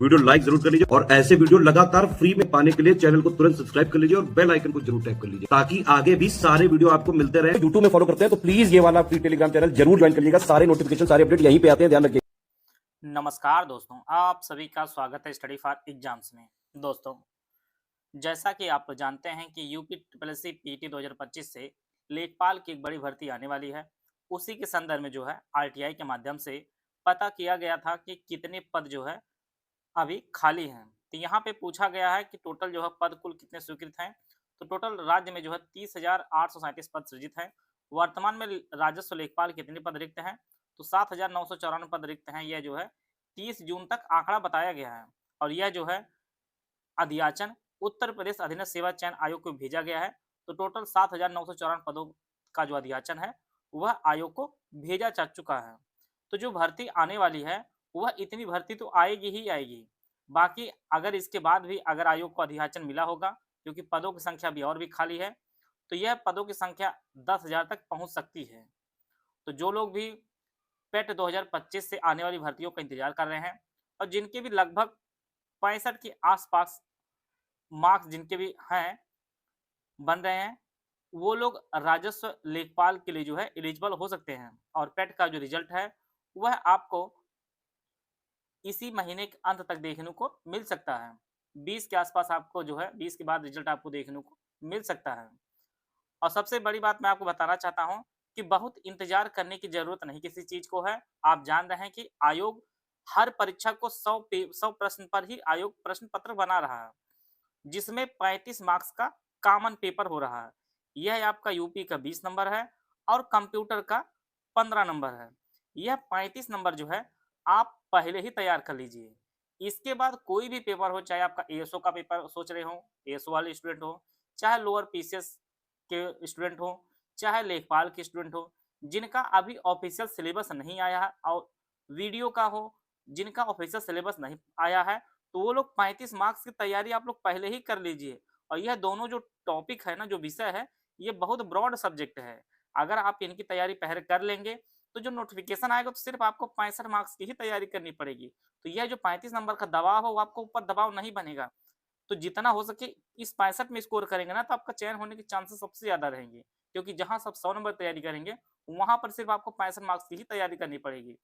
Video like जरूर कर लीजिए और ऐसे वीडियो लगातार फ्री में पाने के लिए चैनल को तुरंत सब्सक्राइब कर लीजिए और बेल आइकन को जरूर टैप कर लीजिए ताकि आगे भी सारे वीडियो आपको मिलते रहे। यूट्यूब में फॉलो करते हैं तो प्लीज ये वाला फ्री टेलीग्राम चैनल जरूर ज्वाइन कर लीजिएगा। सारे नोटिफिकेशन सारे अपडेट यहीं पे आते हैं, ध्यान रखिए। नमस्कार दोस्तों, आप सभी का स्वागत है स्टडी फॉर एग्जाम्स में। दोस्तों, जैसा कि आप जानते हैं कि यूपी ट्रिपल पीटी 2025 से लेखपाल की एक बड़ी भर्ती आने वाली है। उसी के संदर्भ में जो है आरटीआई के माध्यम से पता किया गया था कि कितने पद जो है अभी खाली हैं। तो यहाँ पे पूछा गया है कि टोटल जो है पद कुल कितने स्वीकृत हैं। तो टोटल राज्य में जो है 30,837 पद सृजित हैं। वर्तमान में राजस्व लेखपाल कितने पद रिक्त हैं? तो 7,994 पद रिक्त हैं। यह जो है 30 जून तक आंकड़ा बताया गया है और यह जो है अध्याचन उत्तर प्रदेश अधीनस्थ सेवा चयन आयोग को भेजा गया है। तो टोटल 7,994 पदों का जो अध्याचन है वह आयोग को भेजा जा चुका है। तो जो भर्ती आने वाली है वह इतनी भर्ती तो आएगी ही आएगी। बाकी अगर इसके बाद भी अगर आयोग को अधियाचन मिला होगा, क्योंकि पदों की संख्या भी और भी खाली है, तो यह पदों की संख्या 10,000 तक पहुंच सकती है। तो जो लोग भी पेट 2025 से आने वाली भर्तियों का इंतजार कर रहे हैं और जिनके भी लगभग 65 के आसपास मार्क्स जिनके भी हैं बन रहे हैं, वो लोग राजस्व लेखपाल के लिए जो है एलिजिबल हो सकते हैं। और पेट का जो रिजल्ट है वह आपको इसी महीने के अंत तक देखने को मिल सकता है। 20 के आसपास आपको जो है 20 के बाद रिजल्ट आपको देखने को मिल सकता है। और सबसे बड़ी बात मैं आपको बताना चाहता हूं कि बहुत इंतजार करने की जरूरत नहीं किसी चीज को है। आप जान रहे हैं कि आयोग हर परीक्षा को 100 प्रश्न पर ही आयोग प्रश्न पत्र बना रहा है, जिसमें 35 मार्क्स का कॉमन पेपर हो रहा है। यह आपका यूपी का 20 नंबर है और कंप्यूटर का 15 नंबर है। यह 35 नंबर जो है आप पहले ही तैयार कर लीजिए। इसके बाद कोई भी पेपर हो, चाहे आपका एएसओ का पेपर सोच रहे हो, एएसओ वाले स्टूडेंट हो, चाहे लोअर पीसीएस के स्टूडेंट हो, चाहे लेखपाल के स्टूडेंट हो, जिनका अभी ऑफिशियल सिलेबस नहीं आया है और वीडियो का हो, जिनका ऑफिशियल सिलेबस नहीं आया है, तो वो लोग 35 मार्क्स की तैयारी आप लोग पहले ही कर लीजिए। और यह दोनों जो टॉपिक है ना, जो विषय है, ये बहुत ब्रॉड सब्जेक्ट है। अगर आप इनकी तैयारी पहले कर लेंगे तो जो नोटिफिकेशन आएगा तो सिर्फ आपको 65 मार्क्स की ही तैयारी करनी पड़ेगी। तो यह जो 35 नंबर का दबाव हो, वो आपको ऊपर दबाव नहीं बनेगा। तो जितना हो सके इस 65 में स्कोर करेंगे ना, तो आपका चयन होने के चांसेस सबसे ज्यादा रहेंगे। क्योंकि जहां सब 100 नंबर तैयारी करेंगे, वहां पर सिर्फ आपको 65 मार्क्स की ही तैयारी करनी पड़ेगी।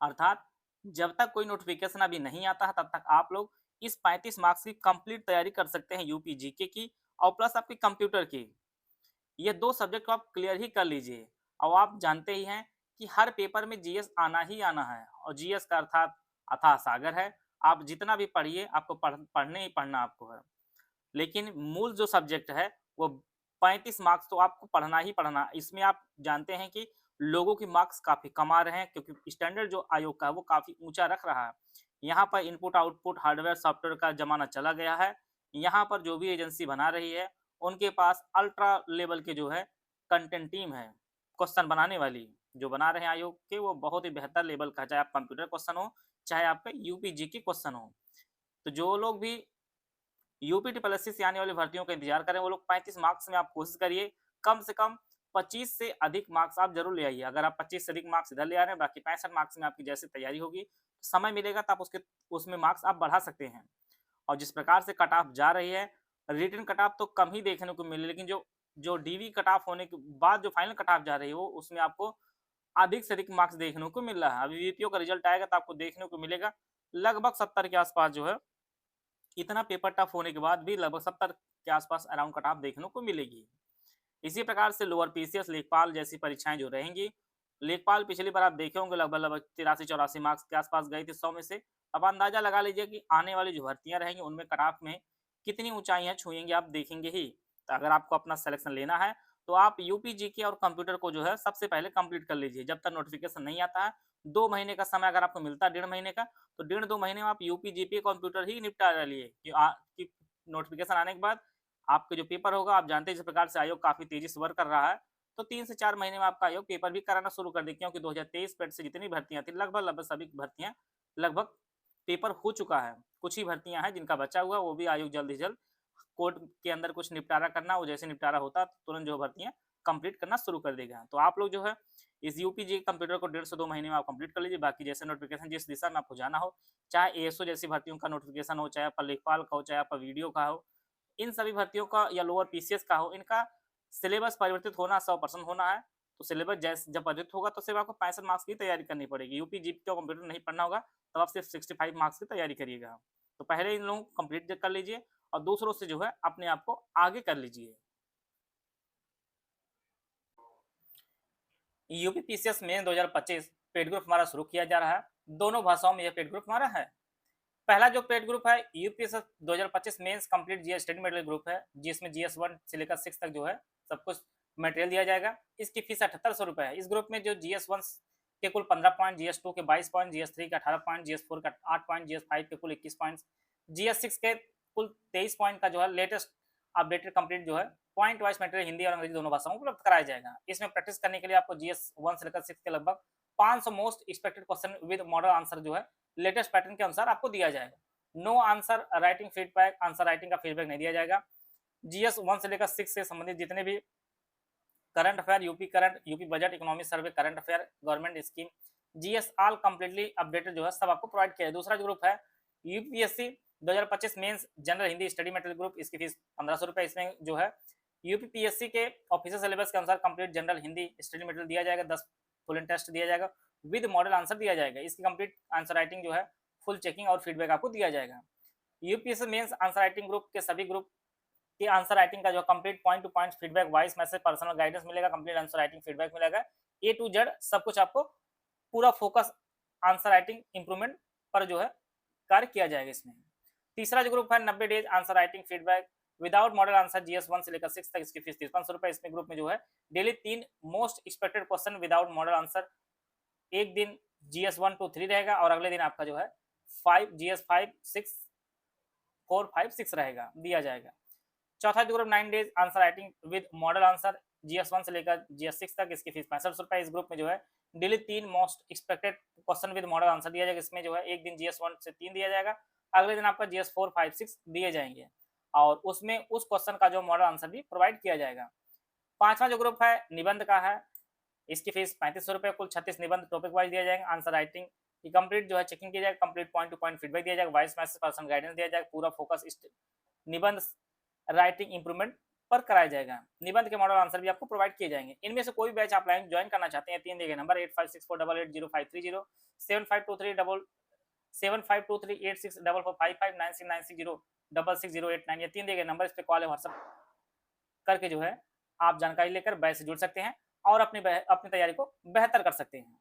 अर्थात जब तक कोई नोटिफिकेशन अभी नहीं आता है, तब तक आप लोग इस 35 मार्क्स की कंप्लीट तैयारी कर सकते हैं यूपी जीके की और प्लस आपकी कंप्यूटर की। ये 2 सब्जेक्ट को आप क्लियर ही कर लीजिए। और आप जानते ही हैं कि हर पेपर में जीएस आना ही आना है और जीएस का अर्थात अथाह सागर है। आप जितना भी पढ़िए, आपको पढ़ने ही पढ़ना आपको है। लेकिन मूल जो सब्जेक्ट है वो 35 मार्क्स तो आपको पढ़ना ही पढ़ना। इसमें आप जानते हैं कि लोगों की मार्क्स काफ़ी कम आ रहे हैं, क्योंकि स्टैंडर्ड जो आयोग का है वो काफ़ी ऊंचा रख रहा है। यहाँ पर इनपुट आउटपुट हार्डवेयर सॉफ्टवेयर का ज़माना चला गया है। यहाँ पर जो भी एजेंसी बना रही है उनके पास अल्ट्रा लेवल के जो है कंटेंट टीम है, क्वेश्चन बनाने वाली जो बना रहे हैं आयोग के, वो बहुत ही बेहतर लेवल का, चाहे आप कंप्यूटर क्वेश्चन हो, चाहे आपका यूपीजी के क्वेश्चन हो। तो जो लोग भी यूपी ट्रिपल से आने वाली भर्तियों का इंतजार करें, वो लोग 35 मार्क्स में आप कोशिश करिए कम से कम 25 से अधिक मार्क्स आप जरूर ले आइए। अगर आप 25 से अधिक मार्क्स इधर ले आ रहे हैं, बाकी 65 मार्क्स में आपकी जैसे तैयारी होगी, समय मिलेगा तो आप उसमें मार्क्स आप बढ़ा सकते हैं। और जिस प्रकार से कट ऑफ जा रही है, रिटन कट ऑफ तो कम ही देखने को मिले, लेकिन जो जो डीवी कट ऑफ होने के बाद जो फाइनल कट ऑफ जा रही है, वो उसमें आपको अधिक से अधिक मार्क्स देखने को मिल रहा है। अभी वीपीओ का रिजल्ट आएगा तो आपको देखने को मिलेगा लगभग 70 के आसपास जो है, इतना पेपर टफ होने के बाद भी लगभग 70 के आसपास अराउंड कट ऑफ देखने को मिलेगी। इसी प्रकार से लोअर पीसीएस लेखपाल जैसी परीक्षाएं जो रहेंगी, लेखपाल पिछली बार आप देखे होंगे लगभग लगभग 83-84 मार्क्स के आसपास गई थी 100 में से। अब अंदाजा लगा लीजिए कि आने वाली जो भर्तियां रहेंगी उनमें कट ऑफ में कितनी ऊंचाइयां छुएंगे, आप देखेंगे ही। तो अगर आपको अपना सिलेक्शन लेना है तो आप यूपी जीके और कंप्यूटर को जो है सबसे पहले कंप्लीट कर लीजिए जब तक नोटिफिकेशन नहीं आता है। 2 महीने का समय अगर आपको मिलता है, 1.5 महीने का, तो 1.5-2 महीने में आप यूपी जीपी कंप्यूटर ही निपटा लिए कि नोटिफिकेशन आने के बाद आपके जो पेपर होगा, आप जानते हैं जिस प्रकार से आयोग काफी तेजी से वर्क कर रहा है, तो 3 से 4 महीने में आपका आयोग पेपर भी कराना शुरू कर दे। क्योंकि 2023 पेट से जितनी भर्तियां थी, लगभग लगभग सभी भर्तियां लगभग पेपर हो चुका है। कुछ ही भर्तियां हैं जिनका बचा हुआ, वो भी आयोग जल्द ही जल्द कोर्ट के अंदर कुछ निपटारा करना, वो जैसे निपटारा होता है तुरंत जो भर्तियां कंप्लीट करना शुरू कर देगा। तो आप लोग जो है इस यूपीजी कंप्यूटर को 1.5 से 2 महीने में आप कंप्लीट कर लीजिए। बाकी जैसे नोटिफिकेशन जिस दिशा में आपको जाना हो, चाहे एएसओ जैसी भर्तियों का नोटिफिकेशन हो, चाहे आपका लेखपाल का हो, चाहे आपका वीडियो का हो, इन सभी भर्तियों का या लोअर पीसीएस का हो, इनका सिलेबस परिवर्तित होना 100% होना है। तो सिलेबस जब परिवर्तित होगा तो सिर्फ आपको 65 मार्क्स की तैयारी करनी पड़ेगी। यूपी जीपी का कंप्यूटर नहीं पढ़ना होगा, तब आप सिर्फ 65 मार्क्स की तैयारी करिएगा। तो पहले इन लोगों को कंप्लीट कर लीजिए और दूसरों से जो है अपने आप को आगे कर लीजिए। UP PCS main 2025 paid group हमारा शुरू किया जा रहा है। दोनों भाषाओं में यह पेड ग्रुप हमारा है। पहला जो पेड ग्रुप है UPSC 2025 mains complete GS study material group है, जिसमें जीएस 1 से लेकर 6 तक जो है सब कुछ मटेरियल दिया जाएगा। इसकी फीस 7800 रुपए है। इस ग्रुप में जो जीएस 1 के कुल 15 पॉइंट, जीएस 2 के 22 पॉइंट, जीएस 3 के 18 पॉइंट, जीएस 4 का 8 पॉइंट, जीएस 5 के कुल 21 पॉइंट, जीएस 6 के कुल 23 पॉइंट का जो है लेटेस्ट अपडेटेड कंप्लीट जो है पॉइंट वाइज मटेरियल हिंदी और अंग्रेजी दोनों भाषाओं में उपलब्ध कराया जाएगा। इसमें प्रैक्टिस करने के लिए आपको जीएस 1 से लेकर 6 के लगभग 500 most expected question with model answer जो है लेटेस्ट पैटर्न के अनुसार आपको दिया जाएगा। No answer writing feedback, answer writing का फीडबैक नहीं दिया जाएगा। जीएस 1 से लेकर 6 से संबंधित जितने भी current affair, UP current, UP budget, economic survey, current affair, government scheme, GS all completely updated जो है सब आपको प्रोवाइड किया है। दूसरा जो ग्रुप है UPSC 2025 mains general Hindi study material group, इसकी फीस 1500 रुपए। इसमें जो है यूपीपीएससी के ऑफिशियल सिलेबस के अनुसार complete general Hindi study material दिया जाएगा, 10 फुल एंड टेस्ट दिया जाएगा, विद मॉडल आंसर दिया जाएगा। इसकी कंप्लीट आंसर राइटिंग जो है फुल चेकिंग और फीडबैक आपको दिया जाएगा। UPSC mains answer writing group के सभी ग्रुप की आंसर राइटिंग का जो complete point to point feedback, voice message, personal guidance मिलेगा, कंप्लीट आंसर राइटिंग फीडबैक मिलेगा, ए टू जेड सब कुछ आपको पूरा फोकस आंसर राइटिंग इंप्रूवमेंट पर जो है कार्य किया जाएगा इसमें। तीसरा जो ग्रुप है 90 days answer writing feedback without model answer, GS 1 से लेकर 6 तक, इसकी फीस 5300 रुपए। इसमें ग्रुप में जो है daily 3 most expected question without model answer, एक दिन जीएस 1 2 3 रहेगा और अगले दिन आपका जो है 5 जीएस 5 6 4 5 6 रहेगा, दिया जाएगा। चौथा जो group 9 days answer writing with model answer, GS 1 से लेकर जीएस 6 तक, इसकी फीस 65 रुपए। इस ग्रुप में जो है daily 3 most expected question with model answer दिया जाएगा। इसमें जो है एक दिन जीएस 1 से 3 दिया जाएगा, अगले दिन आपका जीएस 4 5 6 दिए जाएंगे और उसमें उस क्वेश्चन का जो मॉडल आंसर भी प्रोवाइड किया जाएगा। पांचवा जो ग्रुप है निबंध का है, इसकी फीस 3500 रुपए। कुल 36 निबंध टॉपिक वाइज दिया जाएगा। आंसर राइटिंग की कंप्लीट जो है चेकिंग किया जाएगा, complete point to point feedback दिया जाएगा, वॉइस मैसेज, पर्सनल गाइडेंस दिया जाएगा, पूरा फोकस निबंध राइटिंग इंप्रूवमेंट पर कराया जाएगा। निबंध के मॉडल आंसर भी आपको प्रोवाइड किए जाएंगे। इनमें से कोई बैच आप लाइन ज्वाइन करना चाहते हैं, 3 दिए गए नंबर 8564880530, 7523864455, 96960455, 9690660899, ये 3 दिए गए नंबर, इस पे कॉल या व्हाट्सएप करके जो है आप जानकारी लेकर बैच से जुड़ सकते हैं और अपनी तैयारी को बेहतर कर सकते हैं।